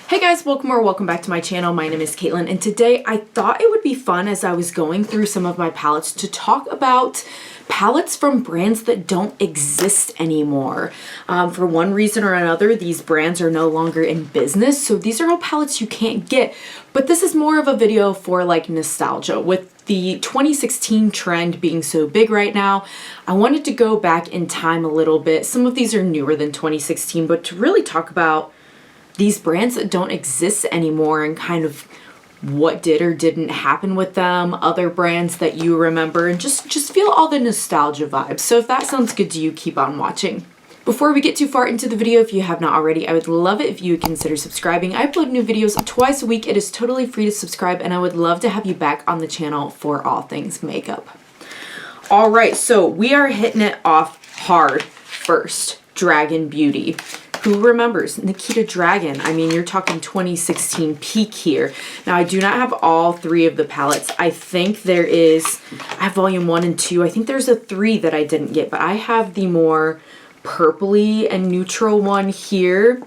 Hey guys, welcome back to my channel. My name is Caitlin, and today I thought it would be fun as I was going through some of my palettes to talk about palettes from brands that don't exist anymore. For one reason or another, these brands are no longer in business, so these are all palettes you can't get. But this is more of a video for like nostalgia. With the 2016 trend being so big right now, I wanted to go back in time a little bit. Some of these are newer than 2016, but to really talk about these brands that don't exist anymore and kind of what did or didn't happen with them, other brands that you remember, and just feel all the nostalgia vibes. So if that sounds good to you, keep on watching. Before we get too far into the video, if you have not already, I would love it if you would consider subscribing. I upload new videos twice a week. It is totally free to subscribe, and I would love to have you back on the channel for all things makeup. All right, so we are hitting it off hard first. Dragon Beauty. Who remembers Nikita Dragon? I mean, you're talking 2016 peak here. Now, I do not have all three of the palettes. I think there is, I have volume 1 and 2. I think there's a 3 that I didn't get, but I have the more purpley and neutral one here.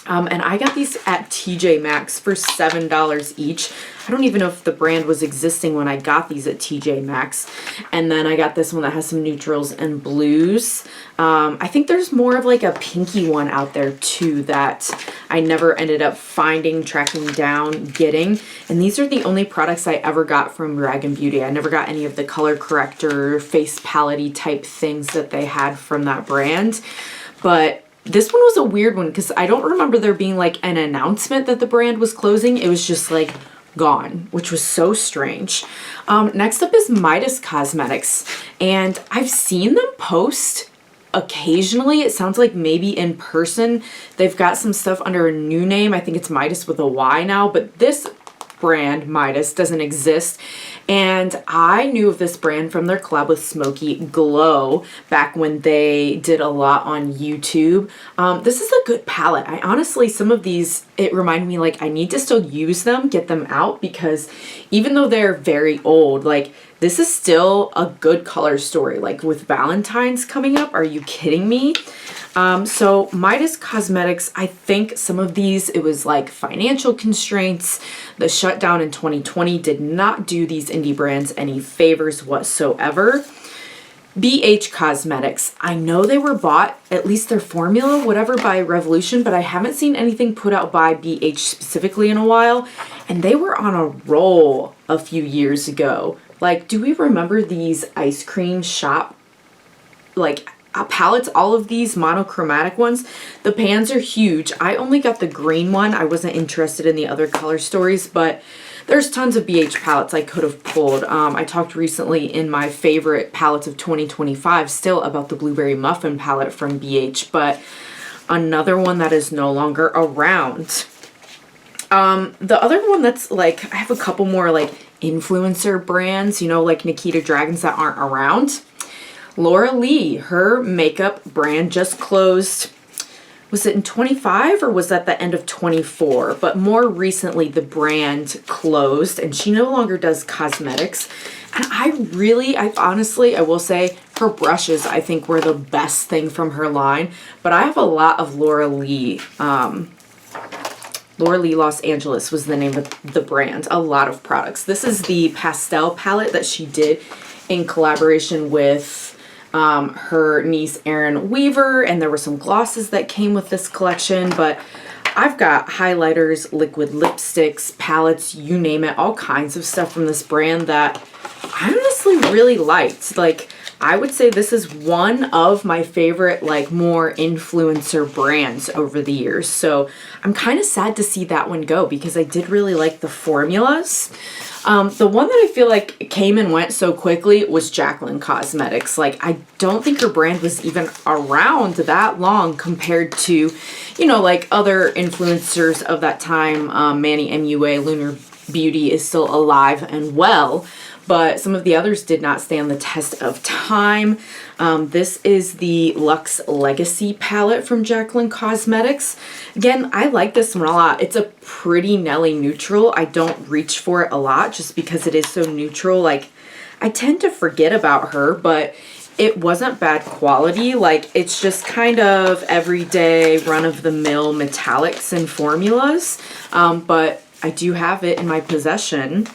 And I got these at TJ Maxx for $7 each. I don't even know if the brand was existing when I got these at TJ Maxx. And then I got this one that has some neutrals and blues. I think there's more of like a pinky one out there too that I never ended up finding, tracking down, getting. And these are the only products I ever got from Dragon Beauty. I never got any of the color corrector, face palette-y type things that they had from that brand. But this one was a weird one because I don't remember there being like an announcement that the brand was closing. It was just like gone, which was so strange. Next up is Midas Cosmetics, and I've seen them post occasionally. It sounds like maybe in person. They've got some stuff under a new name. I think it's Midas with a Y now, but this brand, Midas, doesn't exist. And I knew of this brand from their collab with Smoky Glow back when they did a lot on YouTube. This is a good palette. I honestly, some of these, it reminded me like I need to still use them, get them out, because even though they're very old, like this is still a good color story. Like with Valentine's coming up, are you kidding me? So Midas Cosmetics, I think some of these, it was like financial constraints. The shutdown in 2020 did not do these indie brands any favors whatsoever. BH Cosmetics, I know they were bought, at least their formula, whatever, by Revolution, but I haven't seen anything put out by BH specifically in a while. And they were on a roll a few years ago. Like, do we remember these ice cream shop, like, palettes, all of these monochromatic ones? The pans are huge. I only got the green one. I wasn't interested in the other color stories, but there's tons of BH palettes I could have pulled. I talked recently in my favorite palettes of 2025 still about the Blueberry Muffin palette from BH, but another one that is no longer around. The other one that's like, I have a couple more like influencer brands, you know, like Nikita Dragons that aren't around. Laura Lee, her makeup brand just closed. Was it in 25 or was that the end of 24? But more recently, the brand closed and she no longer does cosmetics. And I honestly, I will say her brushes, I think, were the best thing from her line. But I have a lot of Laura Lee. Laura Lee Los Angeles was the name of the brand. A lot of products. This is the pastel palette that she did in collaboration with her niece Erin Weaver, and there were some glosses that came with this collection, but I've got highlighters, liquid lipsticks, palettes, you name it, all kinds of stuff from this brand that I honestly really liked. Like, I would say this is one of my favorite, like, more influencer brands over the years. So I'm kind of sad to see that one go because I did really like the formulas. The one that I feel like came and went so quickly was Jaclyn Cosmetics. Like, I don't think her brand was even around that long compared to, you know, like other influencers of that time. Manny MUA, Lunar Beauty is still alive and well, but some of the others did not stand the test of time. This is the Luxe Legacy palette from Jaclyn Cosmetics. Again, I like this one a lot. It's a pretty Nelly neutral. I don't reach for it a lot just because it is so neutral. Like, I tend to forget about her, but it wasn't bad quality. Like, it's just kind of everyday run-of-the-mill metallics and formulas, but I do have it in my possession.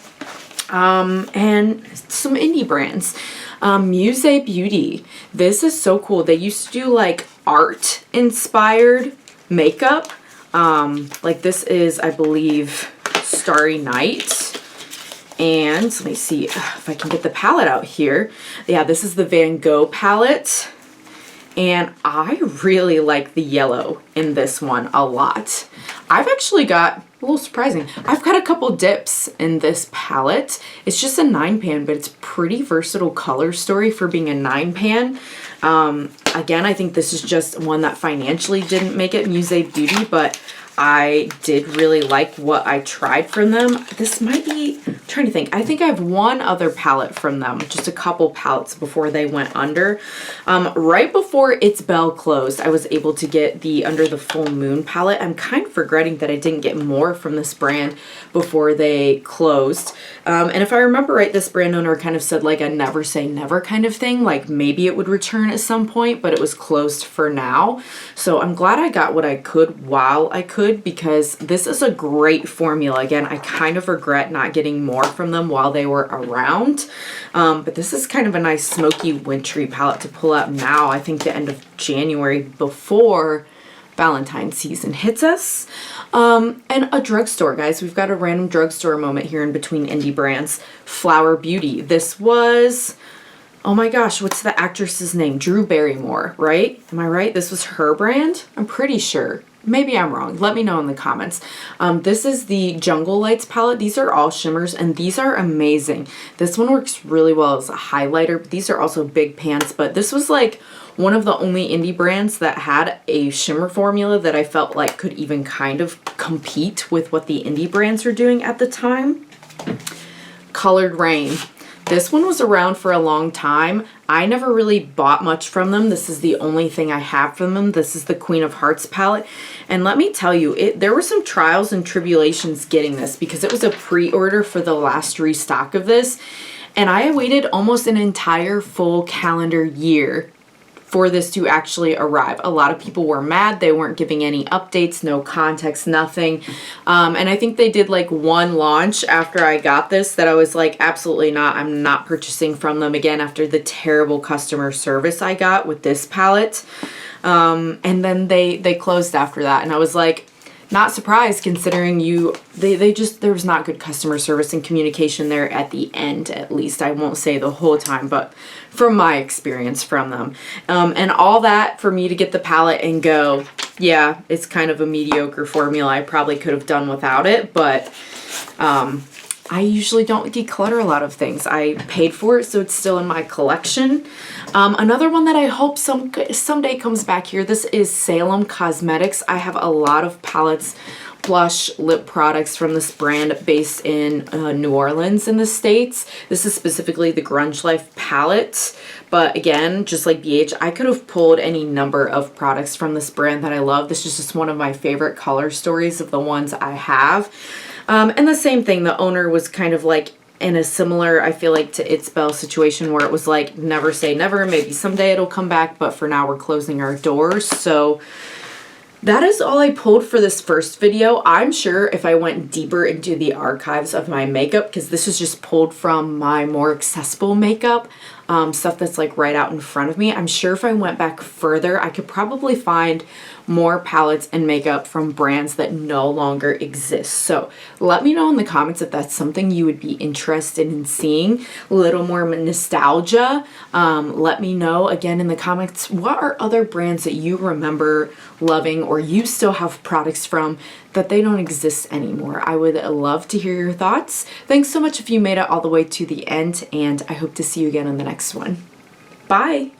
And some indie brands. Muse Beauty. This is so cool. They used to do like art inspired makeup. Like this is, I believe, Starry Night. And let me see if I can get the palette out here. Yeah, this is the Van Gogh palette. And I really like the yellow in this one a lot. I've actually got, a little surprising, I've got a couple dips in this palette. It's just a 9-pan, but it's pretty versatile color story for being a 9-pan. Again, I think this is just one that financially didn't make it Muse Beauty, but I did really like what I tried from them. This might be, I'm trying to think. I think I have one other palette from them, just a couple palettes before they went under. Right before its bell closed, I was able to get the Under the Full Moon palette. I'm kind of regretting that I didn't get more from this brand before they closed. And if I remember right, this brand owner kind of said like a never say never kind of thing. Like maybe it would return at some point, but it was closed for now. So I'm glad I got what I could while I could, because this is a great formula. Again, I kind of regret not getting more from them while they were around. But this is kind of a nice smoky wintry palette to pull out now. I think the end of January before Valentine's season hits us. And a drugstore, guys. We've got a random drugstore moment here in between indie brands. Flower Beauty. This was, oh my gosh, what's the actress's name? Drew Barrymore, right? Am I right? This was her brand? I'm pretty sure. Maybe I'm wrong. Let me know in the comments. This is the Jungle Lights palette. These are all shimmers, and these are amazing. This one works really well as a highlighter. These are also big pans, but this was like one of the only indie brands that had a shimmer formula that I felt like could even kind of compete with what the indie brands were doing at the time. Colored Rain. This one was around for a long time. I never really bought much from them. This is the only thing I have from them. This is the Queen of Hearts palette. And let me tell you, there were some trials and tribulations getting this because it was a pre-order for the last restock of this. And I waited almost an entire full calendar year for this to actually arrive. A lot of people were mad. They weren't giving any updates, no context, nothing. And I think they did like one launch after I got this that I was like, absolutely not. I'm not purchasing from them again after the terrible customer service I got with this palette. And then they closed after that. And I was like, not surprised considering there was not good customer service and communication there at the end, at least. I won't say the whole time, but from my experience from them. And all that for me to get the palette and go, yeah, it's kind of a mediocre formula. I probably could have done without it, but I usually don't declutter a lot of things. I paid for it, so it's still in my collection. Another one that I hope someday comes back here, this is Salem Cosmetics. I have a lot of palettes, blush, lip products from this brand based in New Orleans in the States. This is specifically the Grunge Life palette. But again, just like BH, I could have pulled any number of products from this brand that I love. This is just one of my favorite color stories of the ones I have. And the same thing, the owner was kind of like in a similar, I feel like, to It's Belle situation where it was like, never say never, maybe someday it'll come back, but for now we're closing our doors. So that is all I pulled for this first video. I'm sure if I went deeper into the archives of my makeup, because this is just pulled from my more accessible makeup, stuff that's like right out in front of me, I'm sure if I went back further, I could probably find more palettes and makeup from brands that no longer exist. So let me know in the comments if that's something you would be interested in seeing. A little more nostalgia. Let me know again in the comments, what are other brands that you remember loving or you still have products from that they don't exist anymore? I would love to hear your thoughts. Thanks so much if you made it all the way to the end, and I hope to see you again in the next one. Bye!